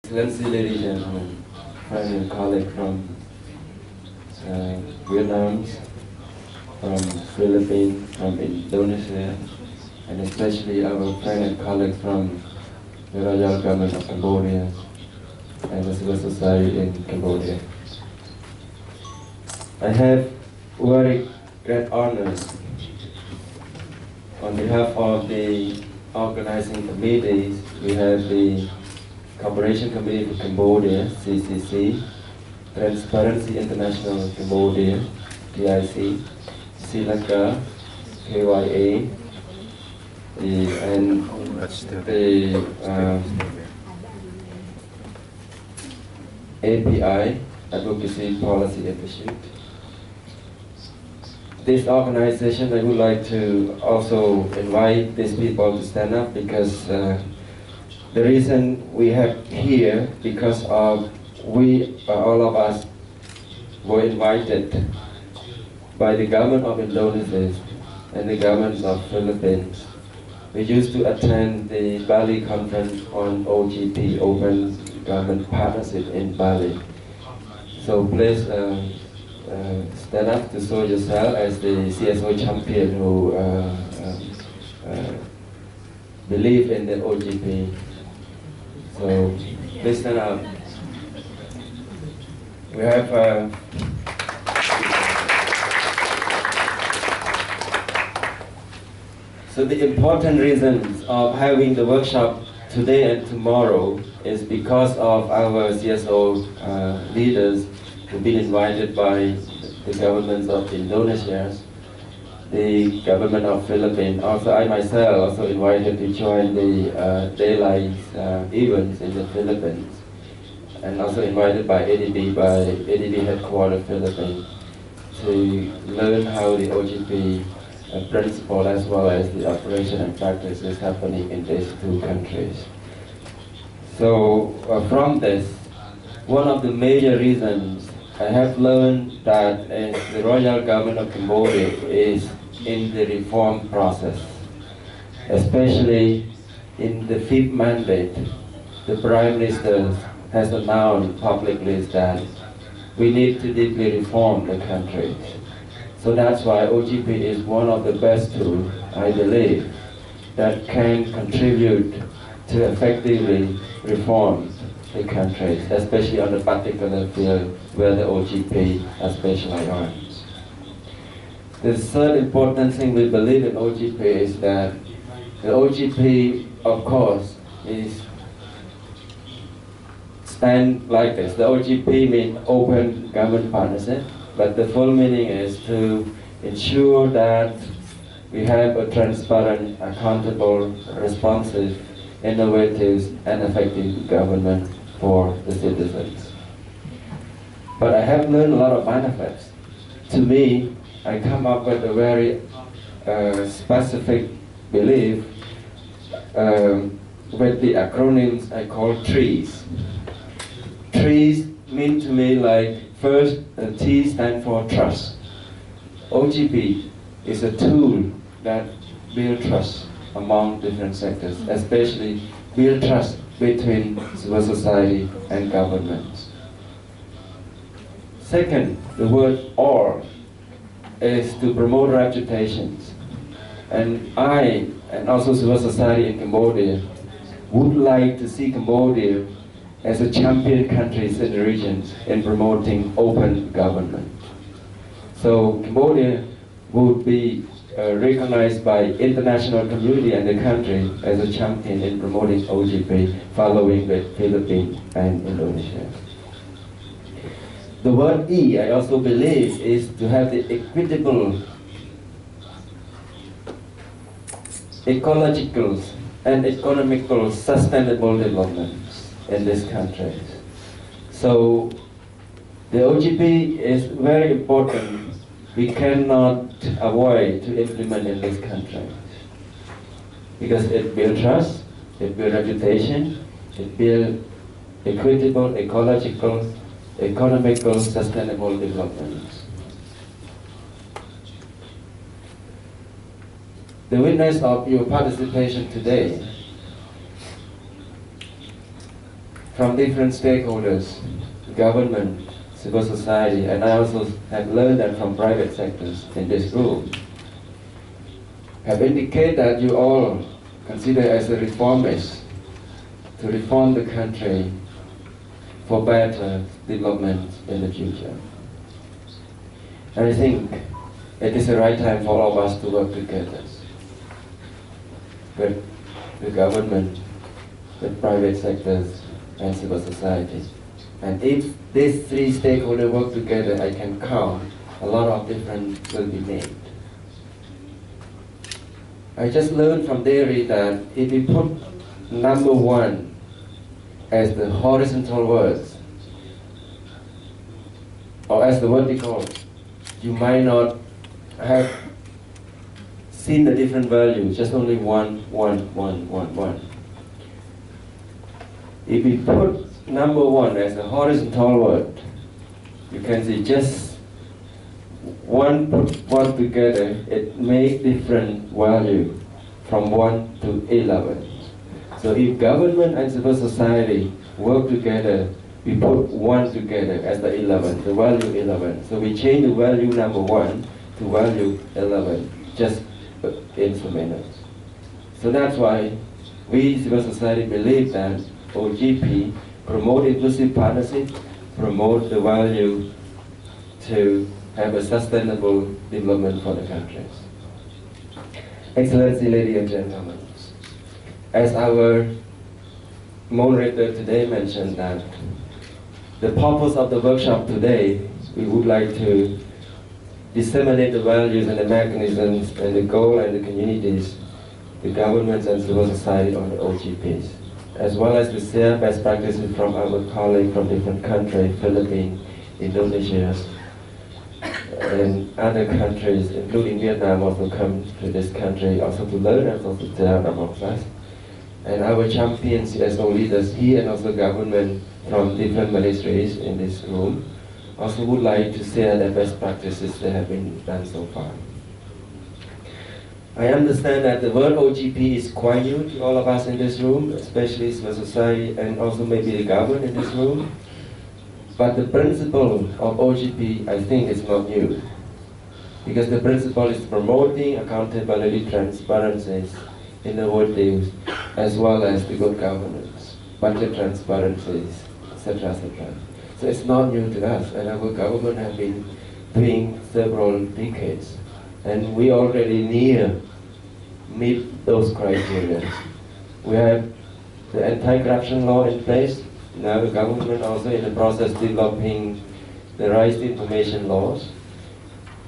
Excellency, ladies and gentlemen, friend and colleague from Vietnam, from Philippines, from Indonesia, and especially our friend and colleagues from the Royal Government of Cambodia and the civil society in Cambodia. I have very great honor on behalf of the organizing committees. We have the Cooperation Committee for Cambodia, CCC, Transparency International Cambodia, TIC, SILAKA, KYA, and the API, Advocacy and Policy Institute. This organization, I would like to also invite these people to stand up because the reason we have here, because of all of us were invited by the government of Indonesia and the governments of Philippines. We used to attend the Bali conference on OGP, Open Government Partnership in Bali. So please stand up to show yourself as the CSO champion who believe in the OGP. So please stand up. We have so the important reasons of having the workshop today and tomorrow is because of our CSO leaders who've been invited by the governments of Indonesia, the government of Philippines. Also, I myself also invited to join the daylight events in the Philippines, and also invited by ADB headquarters Philippines, to learn how the OGP principle as well as the operation and practice is happening in these two countries. So from this, one of the major reasons I have learned that the Royal Government of Cambodia is in the reform process, especially in the fifth mandate. The Prime Minister has announced publicly that we need to deeply reform the country. So that's why OGP is one of the best tools, I believe, that can contribute to effectively reform the countries, especially on the particular field where the OGP specializes on. The third important thing we believe in OGP is that the OGP, of course, is stand like this. The OGP means Open Government Partnership, but the full meaning is to ensure that we have a transparent, accountable, responsive, innovative, and effective government for the citizens. But I have learned a lot of benefits. To me, I come up with a very specific belief with the acronyms I call TREES. TREES mean to me like, first, T stands for trust. OGP is a tool that builds trust among different sectors, especially build trust between civil society and governments. Second, the word OR is to promote reputations. And I, and also civil society in Cambodia, would like to see Cambodia as a champion country in the region in promoting open government. So Cambodia would be recognized by international community and the country as a champion in promoting OGP, following with Philippines and Indonesia. The word E, I also believe, is to have the equitable, ecological, and economical sustainable development in this country. So the OGP is very important. We cannot avoid to implement in this country because it builds trust, it builds reputation, it builds equitable, ecological, economical, sustainable development. The witness of your participation today from different stakeholders, government, civil society, and I also have learned that from private sectors in this room, have indicated that you all consider as a reformist to reform the country for better development in the future. And I think it is the right time for all of us to work together with the government, with private sectors, and civil society. And if these three stakeholders work together, I can count a lot of difference will be made. I just learned from theory that if we put number one as the horizontal words, or as the vertical, you might not have seen the different values, just only one. If we put number one as a horizontal word, you can see just one together, it makes different value from 1 to 11. So if government and civil society work together, we put 1 together as the 11, the value 11. So we change the value number 1 to value 11, just in some minutes. So that's why we, civil society, believe that OGP promote inclusive partnership, promote the value to have a sustainable development for the countries. Excellency, ladies and gentlemen, as our moderator today mentioned that the purpose of the workshop today, we would like to disseminate the values and the mechanisms and the goal and the communities, the governments and civil society on the OGPs, as well as to share best practices from our colleagues from different countries, Philippines, Indonesia, and other countries, including Vietnam, also come to this country also to learn and also to share amongst us. And our champion CSO leaders here and also government from different ministries in this room also would like to share the best practices that have been done so far. I understand that the word OGP is quite new to all of us in this room, especially civil society and also maybe the government in this room. But the principle of OGP, I think, is not new. Because the principle is promoting accountability, transparency in the world deals, as well as the good governance, budget transparencies, etc., etc. So it's not new to us, and our government has been doing several decades. And we already meet those criteria. We have the anti-corruption law in place. Now the government also in the process developing the right to information laws.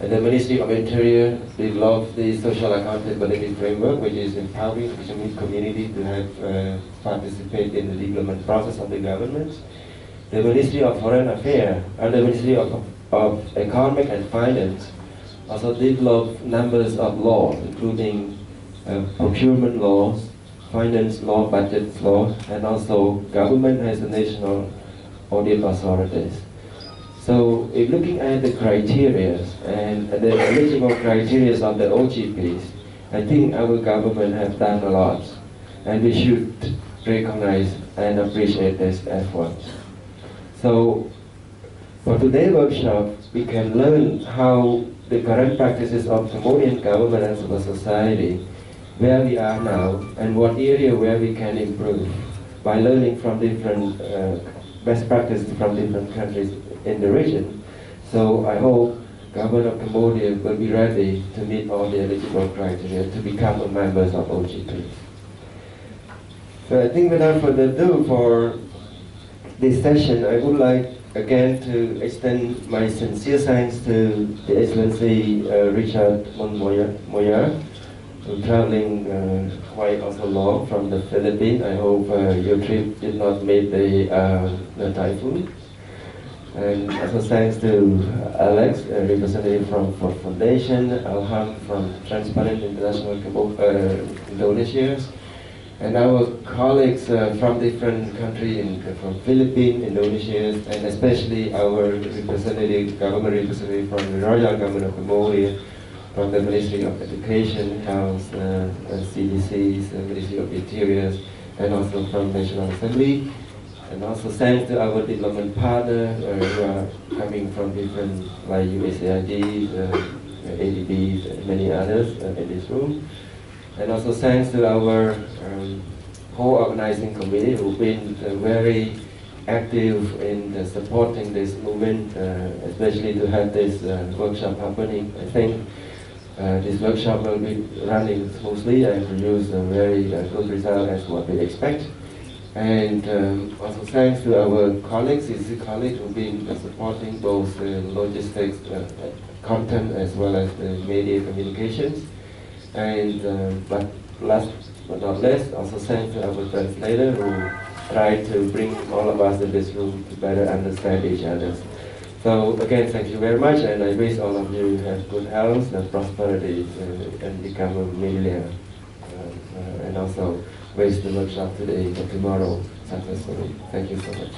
And the Ministry of Interior developed the social accountability framework, which is empowering the community to have participate in the development process of the government. The Ministry of Foreign Affairs and the Ministry of Economic and Finance also developed numbers of laws, including procurement laws, finance law, budget law, and also government has the national audit authorities. So if looking at the criteria and the eligible criteria of the OGPs, I think our government has done a lot, and we should recognize and appreciate this effort. So for today's workshop, we can learn how the current practices of Cambodian government and civil society, where we are now, and what area where we can improve by learning from different best practices from different countries in the region. So I hope government of Cambodia will be ready to meet all the eligible criteria to become a members of OGP. So I think without further ado, for this session, I would like again to extend my sincere thanks to the Excellency Richard Moya, who's traveling quite also long from the Philippines. I hope your trip did not make the typhoon. And also thanks to Alex, a representative from Ford Foundation, Alham from Transparent International Indonesia, and our colleagues from different countries, from Philippines, Indonesia, and especially our representative, government representative from the Royal Government of Cambodia, from the Ministry of Education, Health, CCC, the Ministry of Interior, and also from National Assembly. And also thanks to our development partners who are coming from different, like USAID, ADBs, and many others in this room. And also thanks to our whole organizing committee who've been very active in supporting this movement, especially to have this workshop happening. I think this workshop will be running smoothly and produce a very good result as what we expect. And also thanks to our colleagues, CCC colleagues who've been supporting both logistics, content, as well as the media communications. And but last but not least, also thanks to our translator who tried to bring all of us in this room to better understand each other. So again, thank you very much, and I wish all of you have good health and prosperity and become a millionaire. And also wish the workshop today and tomorrow successfully. Thank you so much.